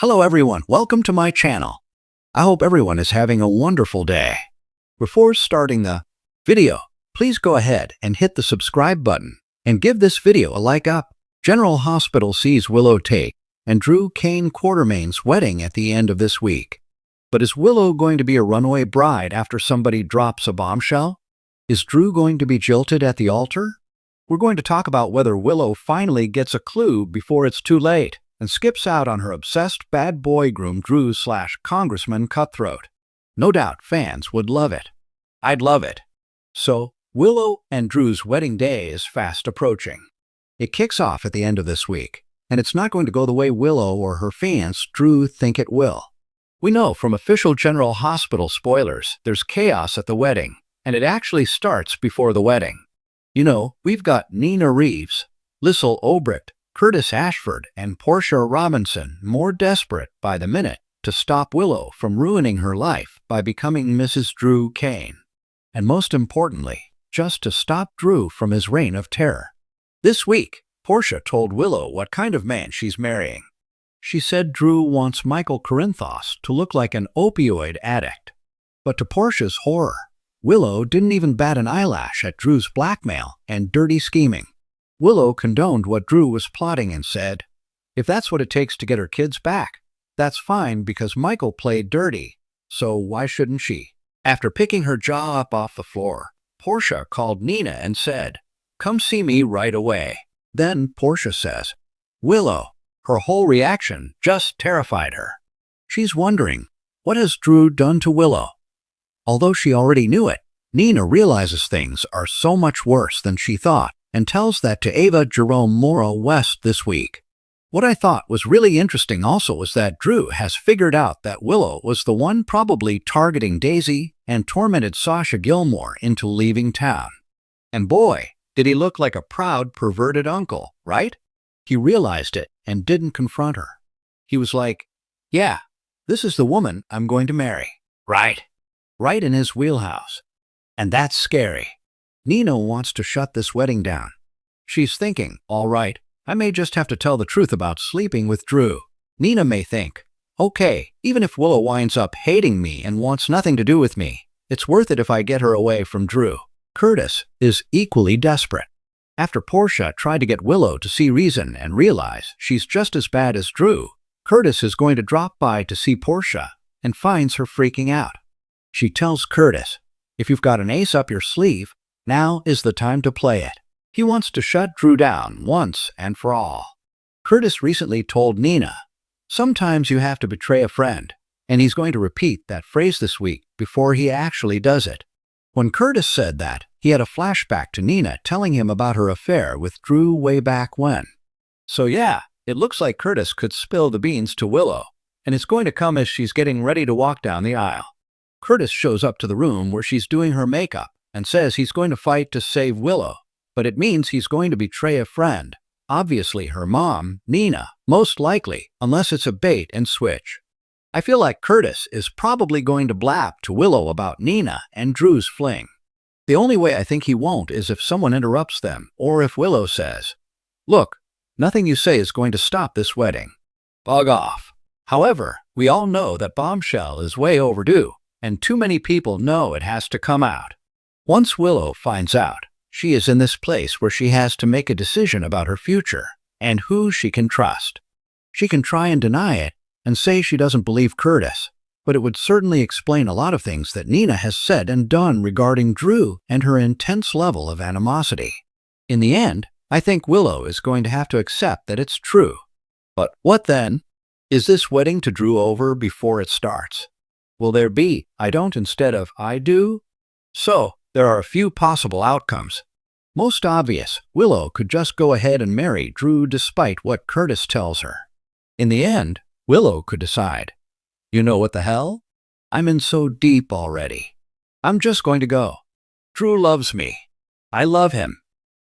Hello everyone, welcome to my channel. I hope everyone is having a wonderful day. Before starting the video, please go ahead and hit the subscribe button and give this video a like up. General Hospital sees Willow Tate and Drew Kane Quartermain's wedding at the end of this week. But is Willow going to be a runaway bride after somebody drops a bombshell? Is Drew going to be jilted at the altar? We're going to talk about whether Willow finally gets a clue before it's too late and skips out on her obsessed bad boy groom Drew/Congressman Cutthroat. No doubt fans would love it. I'd love it. So, Willow and Drew's wedding day is fast approaching. It kicks off at the end of this week, and it's not going to go the way Willow or her fans Drew think it will. We know from official General Hospital spoilers there's chaos at the wedding, and it actually starts before the wedding. You know, we've got Nina Reeves, Lissel Obrecht, Curtis Ashford, and Portia Robinson more desperate by the minute to stop Willow from ruining her life by becoming Mrs. Drew Kane. And most importantly, just to stop Drew from his reign of terror. This week, Portia told Willow what kind of man she's marrying. She said Drew wants Michael Corinthos to look like an opioid addict. But to Portia's horror, Willow didn't even bat an eyelash at Drew's blackmail and dirty scheming. Willow condoned what Drew was plotting and said, if that's what it takes to get her kids back, that's fine because Michael played dirty, so why shouldn't she? After picking her jaw up off the floor, Portia called Nina and said, come see me right away. Then Portia says, Willow. Her whole reaction just terrified her. She's wondering, what has Drew done to Willow? Although she already knew it, Nina realizes things are so much worse than she thought and tells that to Ava Jerome Morrow West this week. What I thought was really interesting also was that Drew has figured out that Willow was the one probably targeting Daisy and tormented Sasha Gilmore into leaving town. And boy, did he look like a proud, perverted uncle, right? He realized it and didn't confront her. He was like, yeah, this is the woman I'm going to marry. Right in his wheelhouse. And that's scary. Nina wants to shut this wedding down. She's thinking, all right, I may just have to tell the truth about sleeping with Drew. Nina may think, okay, even if Willow winds up hating me and wants nothing to do with me, it's worth it if I get her away from Drew. Curtis is equally desperate. After Portia tried to get Willow to see reason and realize she's just as bad as Drew, Curtis is going to drop by to see Portia and finds her freaking out. She tells Curtis, if you've got an ace up your sleeve, now is the time to play it. He wants to shut Drew down once and for all. Curtis recently told Nina, sometimes you have to betray a friend, and he's going to repeat that phrase this week before he actually does it. When Curtis said that, he had a flashback to Nina telling him about her affair with Drew way back when. So yeah, it looks like Curtis could spill the beans to Willow, and it's going to come as she's getting ready to walk down the aisle. Curtis shows up to the room where she's doing her makeup and says he's going to fight to save Willow, but it means he's going to betray a friend, obviously her mom, Nina, most likely, unless it's a bait and switch. I feel like Curtis is probably going to blab to Willow about Nina and Drew's fling. The only way I think he won't is if someone interrupts them or if Willow says, look, nothing you say is going to stop this wedding. Bug off. However, we all know that bombshell is way overdue, and too many people know it has to come out. Once Willow finds out, she is in this place where she has to make a decision about her future and who she can trust. She can try and deny it and say she doesn't believe Curtis, but it would certainly explain a lot of things that Nina has said and done regarding Drew and her intense level of animosity. In the end, I think Willow is going to have to accept that it's true. But what then? Is this wedding to Drew over before it starts? Will there be I don't instead of I do? So, there are a few possible outcomes. Most obvious, Willow could just go ahead and marry Drew despite what Curtis tells her. In the end, Willow could decide, you know what the hell? I'm in so deep already. I'm just going to go. Drew loves me. I love him.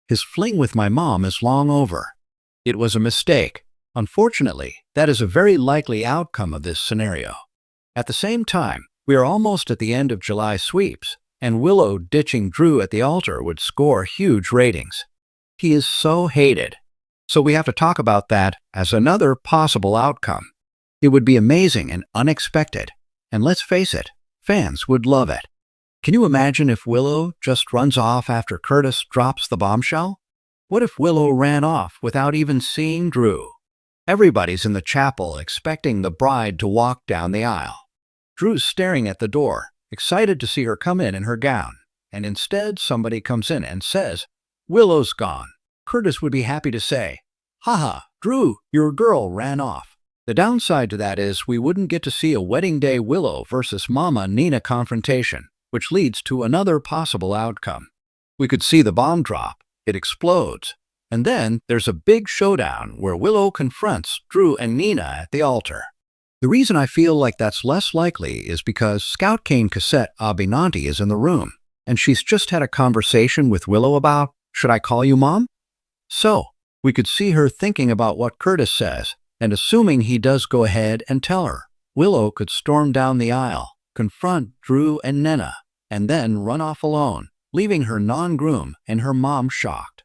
His fling with my mom is long over. It was a mistake. Unfortunately, that is a very likely outcome of this scenario. At the same time, we are almost at the end of July sweeps, and Willow ditching Drew at the altar would score huge ratings. He is so hated. So we have to talk about that as another possible outcome. It would be amazing and unexpected. And let's face it, fans would love it. Can you imagine if Willow just runs off after Curtis drops the bombshell? What if Willow ran off without even seeing Drew? Everybody's in the chapel expecting the bride to walk down the aisle. Drew's staring at the door, excited to see her come in her gown, and instead somebody comes in and says, "Willow's gone." Curtis would be happy to say, "Haha, Drew, your girl ran off." The downside to that is we wouldn't get to see a wedding day Willow versus Mama Nina confrontation, which leads to another possible outcome. We could see the bomb drop, it explodes, and then there's a big showdown where Willow confronts Drew and Nina at the altar. The reason I feel like that's less likely is because Scout Cane Cassette Abinanti is in the room, and she's just had a conversation with Willow about, "Should I call you Mom?" So, we could see her thinking about what Curtis says, and assuming he does go ahead and tell her, Willow could storm down the aisle, confront Drew and Nina, and then run off alone, leaving her non-groom and her mom shocked.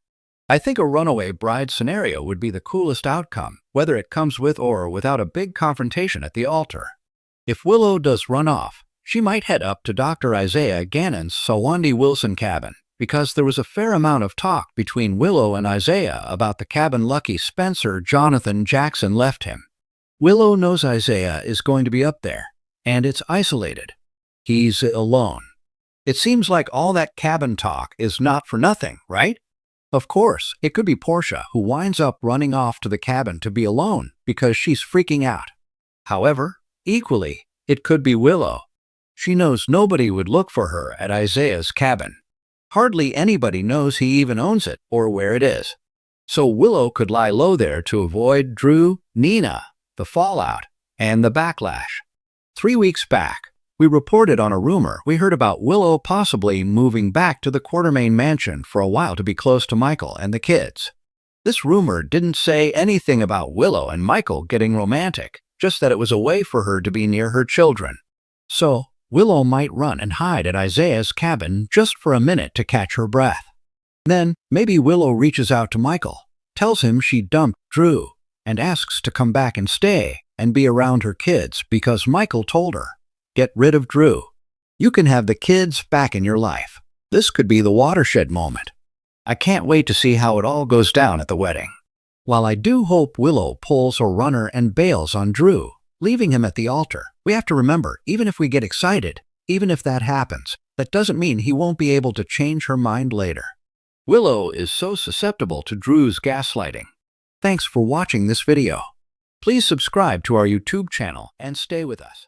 I think a runaway bride scenario would be the coolest outcome, whether it comes with or without a big confrontation at the altar. If Willow does run off, she might head up to Dr. Isaiah Gannon's Sawandi Wilson cabin, because there was a fair amount of talk between Willow and Isaiah about the cabin Lucky Spencer Jonathan Jackson left him. Willow knows Isaiah is going to be up there, and it's isolated. He's alone. It seems like all that cabin talk is not for nothing, right? Of course, it could be Portia who winds up running off to the cabin to be alone because she's freaking out. However, equally, it could be Willow. She knows nobody would look for her at Isaiah's cabin. Hardly anybody knows he even owns it or where it is. So Willow could lie low there to avoid Drew, Nina, the fallout, and the backlash. 3 weeks back, we reported on a rumor we heard about Willow possibly moving back to the Quartermain mansion for a while to be close to Michael and the kids. This rumor didn't say anything about Willow and Michael getting romantic, just that it was a way for her to be near her children. So, Willow might run and hide at Isaiah's cabin just for a minute to catch her breath. Then, maybe Willow reaches out to Michael, tells him she dumped Drew, and asks to come back and stay and be around her kids because Michael told her, "Get rid of Drew. You can have the kids back in your life." This could be the watershed moment. I can't wait to see how it all goes down at the wedding. While I do hope Willow pulls a runner and bails on Drew, leaving him at the altar, we have to remember, even if we get excited, even if that happens, that doesn't mean he won't be able to change her mind later. Willow is so susceptible to Drew's gaslighting. Thanks for watching this video. Please subscribe to our YouTube channel and stay with us.